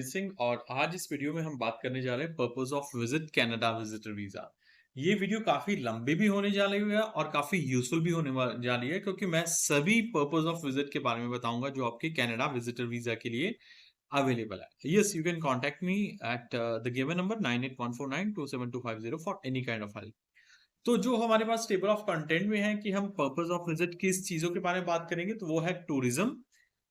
अरिजीत सिंह और आज इस वीडियो में हम बात करने जा रहे हैं purpose of visit Canada visitor visa. ये वीडियो काफी लंबी भी होने जा रही है और काफी यूजफुल भी होने जा रही है क्योंकि मैं सभी पर्पस ऑफ विजिट के बारे में बताऊंगा जो आपके कनाडा विजिटर वीजा के लिए अवेलेबल है। Yes, you can contact me at the given number 9814927250 for any kind of help. तो जो हमारे पास टेबल ऑफ कंटेंट में है कि हम पर्पस ऑफ विजिट किस चीजों के बारे में बात करेंगे, तो वो है tourism,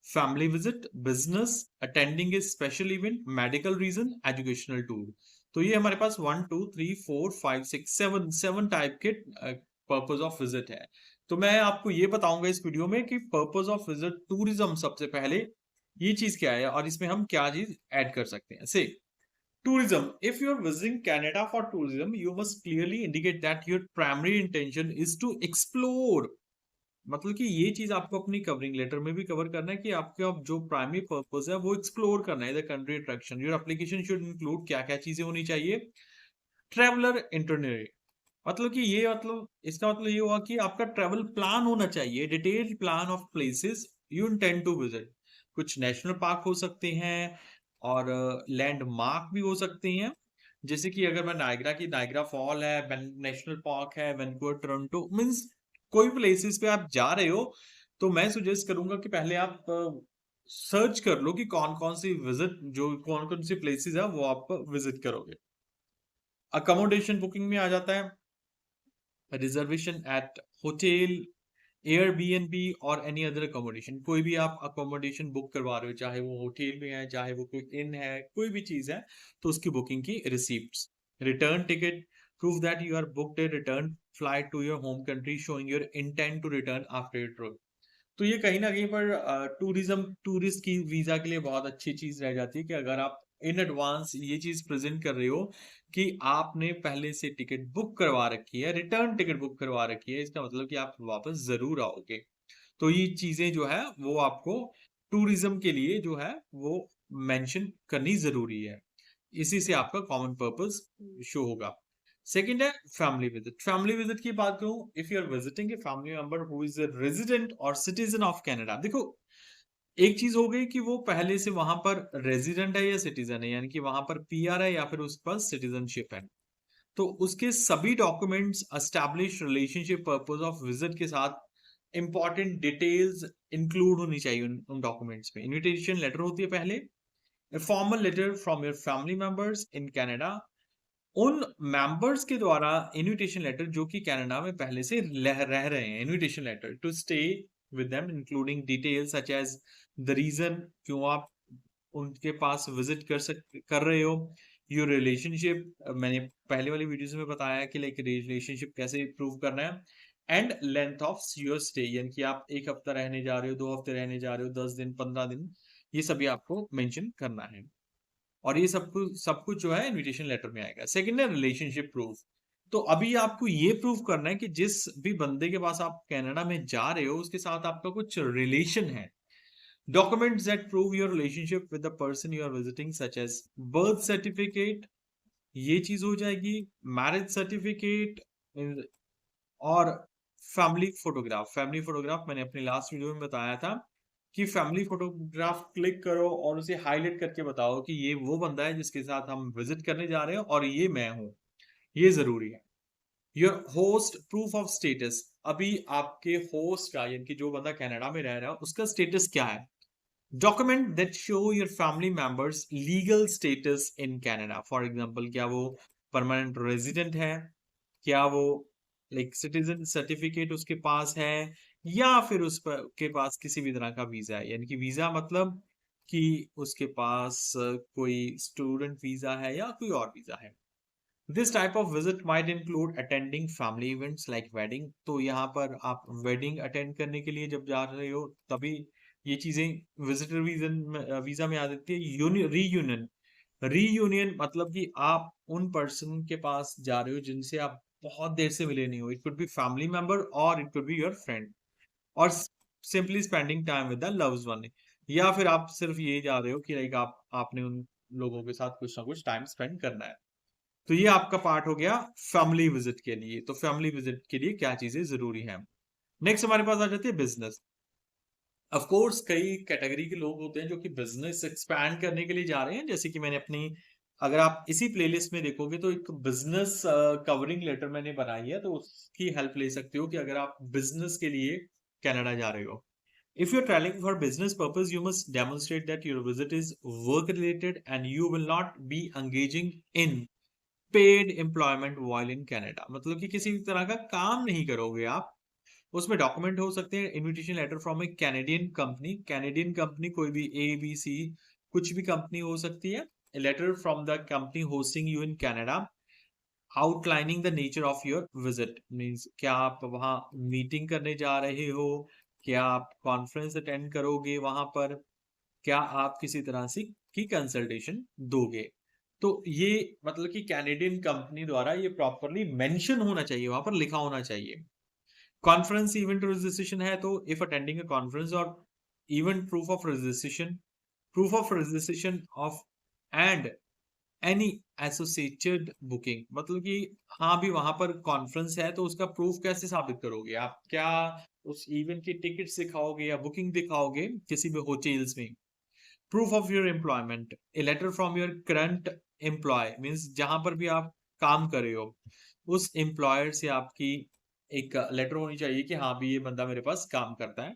family visit, business, attending a special event, medical reason, educational tour. तो ये हमारे पास 1 2 3 4 5 6 7 टाइप के पर्पस ऑफ विजिट है। तो मैं आपको ये बताऊंगा इस वीडियो में कि पर्पस ऑफ विजिट टूरिज्म सबसे पहले ये चीज क्या है और इसमें हम क्या चीज ऐड कर सकते हैं। से tourism, if you're visiting Canada for tourism, you must clearly indicate that your primary intention is to explore। मतलब कि ये चीज आपको अपनी कवरिंग लेटर में भी कवर करना है कि आपका जो प्राइमरी पर्पस है वो एक्सप्लोर करना है the country attraction. Your application should include क्या क्या चीजें होनी चाहिए। ट्रेवलर इंटरनरी, मतलब कि ये मतलब इसका मतलब ये हुआ कि आपका ट्रेवल प्लान होना चाहिए, detailed plan of places you intend to visit. कुछ नेशनल पार्क हो सकते हैं और लैंडमार्क भी हो सकते हैं। जैसे कि अगर मैं नायग्रा फॉल है, नेशनल पार्क है, वैंकूवर, टोरंटो, मींस कोई प्लेसेस पे आप जा रहे हो तो मैं सुजेस्ट करूंगा कि पहले आप सर्च कर लो कि कौन कौन सी विजिट जो कौन कौन सी प्लेसेस है वो आप विजिट करोगे। अकोमोडेशन बुकिंग में आ जाता है रिजर्वेशन एट होटल, एयरबीएनबी और एनी अदर अकोमोडेशन। कोई भी आप अकोमोडेशन बुक करवा रहे हो, चाहे वो होटल में है, चाहे वो कोई इन है, कोई भी चीज है, तो उसकी बुकिंग की receipts. Return ticket, prove that you are booked a return flight to your home country showing your intent to return after your trip. तो ये कहीं ना कहीं पर टूरिस्ट की वीजा के लिए बहुत अच्छी चीज रह जाती है कि अगर आप इन एडवांस ये चीज प्रेजेंट कर रहे हो कि आपने पहले से टिकट बुक करवा रखी है, रिटर्न टिकट बुक करवा रखी है, इसका मतलब कि आप वापस जरूर आओगे। तो ये चीजें जो है वो आपको टूरिज्म के लिए जो है वो मेंशन करनी जरूरी है। इसी से आपका कॉमन पर्पस शो होगा। सेकंड है फैमिली विजिट। फैमिली विजिट की बात करूं, if you are visiting a family member who is a resident और सिटीजन ऑफ कनाडा। देखो, एक चीज हो गई कि वो पहले से वहां पर रेजिडेंट है या सिटीजन है, यानी कि वहां पर पीआर है या फिर उसके पास सिटीजनशिप है, तो उसके सभी documents establish relationship purpose of visit के साथ इंपॉर्टेंट डिटेल्स इंक्लूड होनी चाहिए उन डॉक्यूमेंट्स में। इनविटेशन लेटर होती है पहले, formal letter from your family members in Canada, उन मेंबर्स के द्वारा इनविटेशन लेटर जो कि कनाडा में पहले से रह रहे हैं, invitation letter to stay with them including details such as the reason क्यों आप उनके पास विजिट कर रहे हो, योर रिलेशनशिप, मैंने पहले वाली वीडियोस में बताया कि लाइक रिलेशनशिप कैसे प्रूव करना है, and length of your stay, यानी कि आप 1 हफ्ता रहने जा रहे हो, 2 हफ्ते रहने जा रहे हो, 10 दिन, 15 दिन, ये सभी आपको मेंशन करना है। और ये सब कुछ जो है इनविटेशन लेटर में आएगा। सेकंड है रिलेशनशिप प्रूफ। तो अभी आपको ये प्रूफ करना है कि जिस भी बंदे के पास आप कनाडा में जा रहे हो उसके साथ आपका कुछ रिलेशन है। Documents that prove your relationship with the person you are visiting such as birth certificate, ये चीज हो जाएगी, मैरिज सर्टिफिकेट, और फैमिली फोटोग्राफ मैंने अपनी लास्ट वीडियो में बताया था कि फैमिली फोटोग्राफ क्लिक करो और उसे हाईलाइट करके बताओ कि ये वो बंदा है जिसके साथ हम विजिट करने जा रहे हैं और ये मैं हूं, ये जरूरी है। Your host proof of status, अभी आपके होस्ट का यानी कि जो बंदा कनाडा में रह रहा है उसका स्टेटस क्या है। Document that show your family members legal status in Canada, for example क्या वो परमानेंट रेजिडेंट है, क्या वो लाइक सिटीजन सर्टिफिकेट उसके पास है, या फिर उस पर के पास किसी भी तरह का वीजा है, यानी कि वीजा मतलब कि उसके पास कोई स्टूडेंट वीजा है या कोई और वीजा है। This type of visit might include attending family events like wedding. तो यहाँ पर आप वेडिंग अटेंड करने के लिए जब जा रहे हो तभी ये चीजें विजिटर वीजा में आ जाती है। रीयूनियन, रीयूनियन मतलब कि आप उन पर्सन के पास जा रहे हो जिनसे आप बहुत देर से मिले नहीं हो। It could be family member और it could be your friend, और simply spending time with the loved one, या फिर आप सिर्फ ये जा रहे हो कि लाइक आपने उन लोगों के साथ कुछ ना कुछ टाइम स्पेंड करना है। तो ये आपका पार्ट हो गया फैमिली विजिट के लिए। तो फैमिली विजिट के लिए क्या चीजें जरूरी हैं। नेक्स्ट हमारे पास आ जाती है बिजनेस। ऑफ कोर्स कई कैटेगरी के लोग होते हैं जो कि बिजनेस एक्सपैंड करने के लिए जा रहे हैं, जैसे कि मैंने अपनी, अगर आप इसी प्लेलिस्ट में देखोगे तो एक बिजनेस कवरिंग लेटर मैंने बनाई है, तो उसकी हेल्प ले सकते हो कि अगर आप बिजनेस के लिए कनाडा जा रहे हो। If you're traveling for business purpose, you must demonstrate that your visit is work related and you will not be engaging in paid employment while in Canada। मतलब कि किसी भी तरह का काम नहीं करोगे आप। उसमें डॉक्यूमेंट हो सकते हैं invitation letter from a Canadian company, Canadian company कोई भी ABC कुछ भी कंपनी हो सकती है। Letter from the company hosting you in Canada outlining the nature of your visit, means क्या आप वहाँ मीटिंग करने जा रहे हो, क्या आप कॉन्फ्रेंस अटेंड करोगे वहां पर, क्या आप किसी तरह से की कंसल्टेशन दोगे। तो ये मतलब कि कैनेडियन कंपनी द्वारा ये प्रॉपरली मेंशन होना चाहिए, वहां पर लिखा होना चाहिए। कॉन्फ्रेंस इवेंट रजिस्ट्रेशन है तो इफ अटेंडिंग अ कॉन्फ्रेंस और event, proof of registration of and any associated booking, मतलब कि हाँ भी वहां पर कॉन्फ्रेंस है तो उसका प्रूफ कैसे साबित करोगे आप, क्या उस इवेंट की टिकट्स दिखाओगे या बुकिंग दिखाओगे किसी भी होटल्स में। Proof of your employment, a letter from your current employ, means जहां पर भी आप काम कर रहे हो उस एम्प्लॉयर से आपकी एक लेटर होनी चाहिए कि हाँ भी ये बंदा मेरे पास काम करता है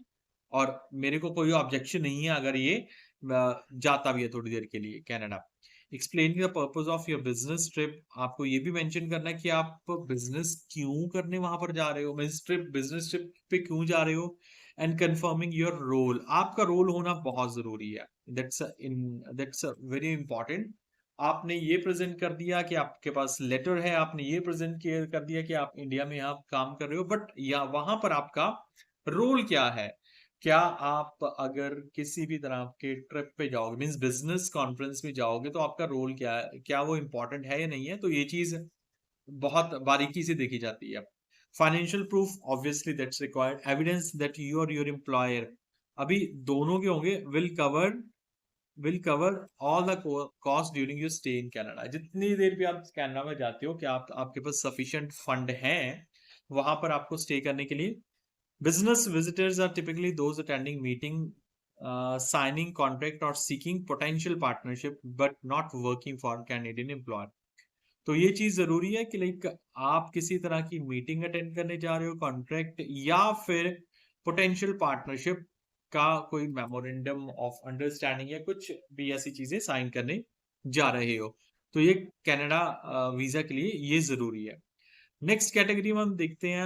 और मेरे को कोई ऑब्जेक्शन नहीं है अगर ये जाता भी है थोड़ी देर के लिए Canada. Explaining the purpose of your business trip, आपको ये भी मेंशन करना है कि आप बिजनेस क्यों करने वहां पर जा रहे हो, मीन्स ट्रिप, बिजनेस ट्रिप पे क्यों जा रहे हो। एंड कंफर्मिंग योर रोल, आपका रोल होना बहुत जरूरी है, दैट्स वेरी इंपॉर्टेंट। आपने ये प्रेजेंट कर दिया कि आपके पास लेटर है, आपने ये प्रेजेंट कर दिया कि आप इंडिया में यहाँ काम कर रहे हो, बट या वहां पर आपका रोल क्या है। क्या आप अगर किसी भी तरह के ट्रिप पे जाओगे, मीन्स बिजनेस कॉन्फ्रेंस में जाओगे, तो आपका रोल क्या है, क्या वो इंपॉर्टेंट है या नहीं है, तो ये चीज बहुत बारीकी से देखी जाती है। Financial proof, obviously that's required, evidence that you और योर एम्प्लॉयर, अभी दोनों के होंगे, will cover all the cost during your stay in Canada. जितनी देर भी आप कनाडा में जाते हो, क्या आपके पास सफिशिएंट फंड हैं वहां पर आपको स्टे करने के लिए। Business visitors are typically those attending meeting, signing contract or seeking potential partnership, but not working for Canadian employer। तो ये चीज जरूरी है कि लाइक आप किसी तरह की मीटिंग अटेंड करने जा रहे हो, कॉन्ट्रैक्ट या फिर पोटेंशियल पार्टनरशिप का कोई मेमोरेंडम ऑफ अंडरस्टैंडिंग या कुछ भी ऐसी चीजें साइन करने जा रहे हो, तो ये कनाडा वीजा के लिए ये जरूरी है। नेक्स्ट कैटेगरी में हम देखते हैं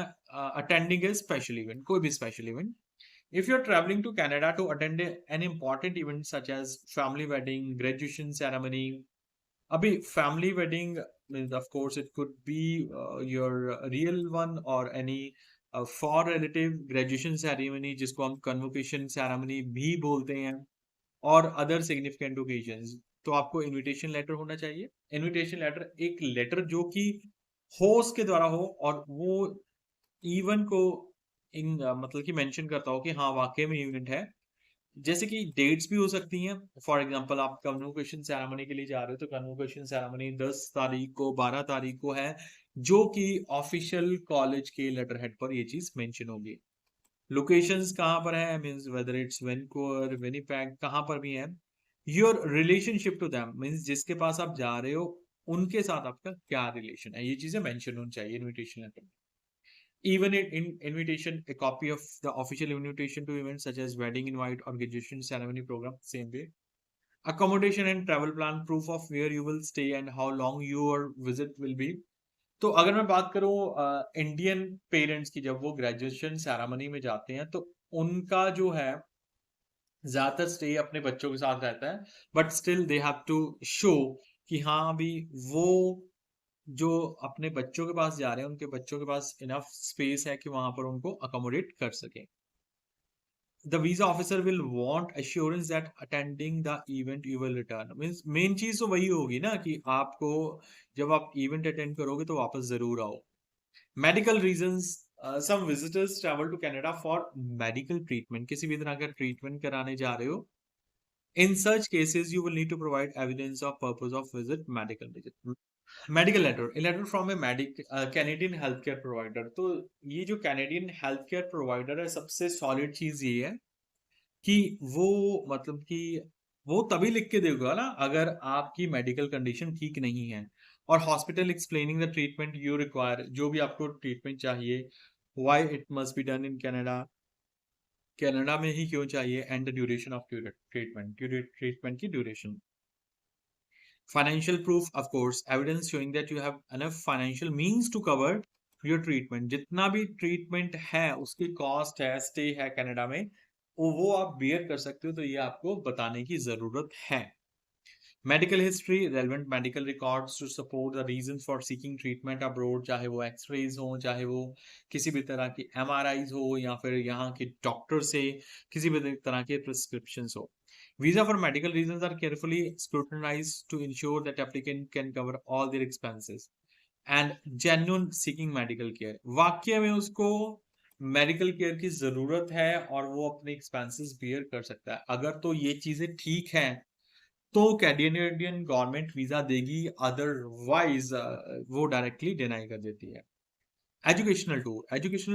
अटेंडिंग ए स्पेशल इवेंट, कोई भी special event. If you are travelling to Canada to attend an important event such as family wedding, graduation ceremony, अभी family wedding means of course it could be your real one और any far relative, graduation ceremony जिसको हम convocation ceremony भी बोलते हैं, और other significant occasions, तो आपको इनविटेशन लेटर होना चाहिए। इनविटेशन लेटर एक लेटर जो कि होस्ट के द्वारा हो और वो इवेंट को मतलब कि मेंशन करता हो कि हाँ वाकई में इवेंट है। जैसे कि डेट्स भी हो सकती हैं, फॉर एग्जांपल आप कन्वोकेशन सेरेमनी के लिए जा रहे हो तो कन्वोकेशन सेरेमनी 10 तारीख को, 12 तारीख को है, जो कि ऑफिशियल कॉलेज के लेटर हेड पर ये चीज मेंशन होगी। लोकेशंस कहाँ पर है, means whether it's Vancouver, Winnipeg, कहाँ पर भी है। Your relationship to them, means जिसके पास आप जा रहे हो उनके साथ आपका क्या रिलेशन है, ये चीजें मेंशन होनी चाहिए इनविटेशन लेटर में। Even in invitation, a copy of the official invitation to events such as wedding invite or graduation ceremony program, same way. Accommodation and travel plan, proof of where you will stay and how long your visit will be। तो अगर मैं बात करूं Indian parents की, जब वो graduation ceremony में जाते हैं तो उनका जो है ज्यादातर स्टे अपने बच्चों के साथ रहता है, but still they have to show कि हाँ भी वो जो अपने बच्चों के पास जा रहे हैं उनके बच्चों के पास इनफ स्पेस है कि वहां पर उनको अकोमोडेट कर सके। The visa officer will want assurance that attending the event you will return, means main चीज तो वही होगी ना कि आपको जब आप इवेंट अटेंड करोगे तो वापस जरूर आओ। Medical reasons, some visitors travel to Canada for medical treatment, किसी भी तरह का ट्रीटमेंट कराने जा रहे हो। In such cases you will need to provide evidence of purpose of visit, medical visit. Medical letter, a letter from a Canadian health care provider. तो ये जो कैनेडियन हेल्थ केयर प्रोवाइडर है, सबसे सॉलिड चीज ये है कि वो मतलब कि वो तभी लिख के देगा ना अगर आपकी मेडिकल कंडीशन ठीक नहीं है। और hospital explaining the treatment you require, जो भी आपको ट्रीटमेंट चाहिए, why it must be done in Canada, Canada में ही क्यों चाहिए, and the duration of treatment, treatment की duration. Financial proof, of course evidence showing that you have enough financial means to cover your treatment. जितना भी treatment है उसकी cost है, स्टे है कनाडा में, वो आप बियर कर सकते हो, तो ये आपको बताने की जरूरत है। Medical history, relevant medical records to support the reasons for seeking treatment abroad, चाहे वो एक्सरेज हो, चाहे वो किसी भी तरह की एमआरआईज हो, या फिर यहाँ के डॉक्टर से किसी भी तरह के प्रिस्क्रिप्शन हो। Visa for medical reasons are carefully scrutinised to ensure that applicant can cover all their expenses and genuine seeking medical care. वाकई में उसको मेडिकल केयर की जरूरत है और वो अपने एक्सपेंसेस बियर कर सकता है, अगर तो ये चीजें ठीक हैं तो कैनेडियन गवर्नमेंट वीजा देगी, अदरवाइज वो डायरेक्टली डिनाई कर देती है। एजुकेशनल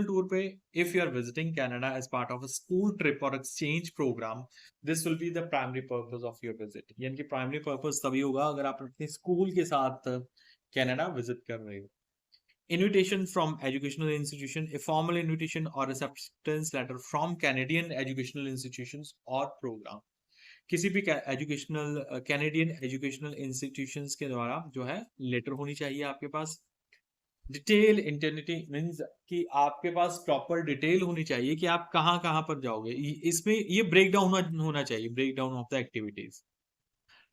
टूर पे, if you are visiting Canada as part of a school trip और exchange programme, this will be the primary purpose of your visit. यानी कि प्राइमरी पर्पस तभी होगा अगर आप अपने स्कूल के साथ कनाडा विजिट कर रहे हो। Invitation from educational institution, a formal invitation or acceptance letter from Canadian educational institutions or program। किसी भी एजुकेशनल कैनेडियन एजुकेशनल इंस्टीट्यूशंस के द्वारा जो है लेटर होनी चाहिए आपके पास। डिटेल इंटरनेटी मीन्स कि आपके पास प्रॉपर डिटेल होनी चाहिए कि आप कहाँ कहाँ पर जाओगे। इसमें ये ब्रेक डाउन होना चाहिए, break down of the activities,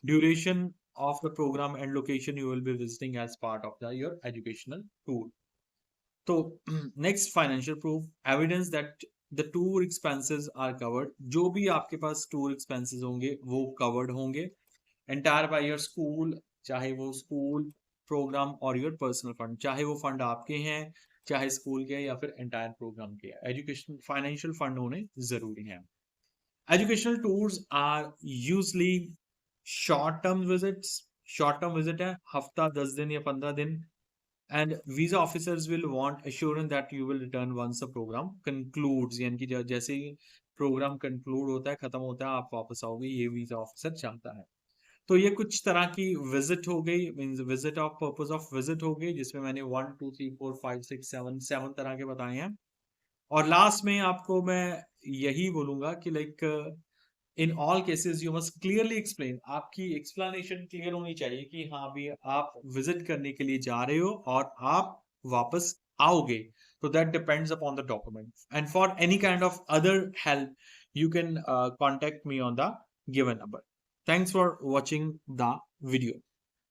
duration of the programme and location you will be visiting as part of the your educational tour. तो next, financial proof, evidence that the tour expenses are covered. जो भी आपके पास tour expenses होंगे वो covered होंगे entire by your school, चाहे वो school programme और योर पर्सनल फंड, चाहे वो फंड आपके हैं, चाहे स्कूल के या फिर एंटायर प्रोग्राम के। एजुकेशन फाइनेंशियल फंड होने जरूरी है। Educational tours are usually short term visits. Short term visit है हफ्ता, 10 दिन या 15 दिन। And visa officers will want assurance that you will return once the program concludes, यानी कि जैसे ही प्रोग्राम कंक्लूड होता है, खत्म होता है, आप वापस आओगे, ये वीजा ऑफिसर चाहता है। तो ये कुछ तरह की विजिट हो गई, means visit of purpose of visit हो गई, जिसमें मैंने 1 2 3 4 5 6 7 तरह के बताए हैं। और लास्ट में आपको मैं यही बोलूंगा कि like in all cases you must clearly explain, आपकी एक्सप्लेनेशन क्लियर होनी चाहिए कि हाँ भी आप विजिट करने के लिए जा रहे हो और आप वापस आओगे। तो that depends upon the document, and for any kind of other help you can contact me on the given number. Thanks for watching the video.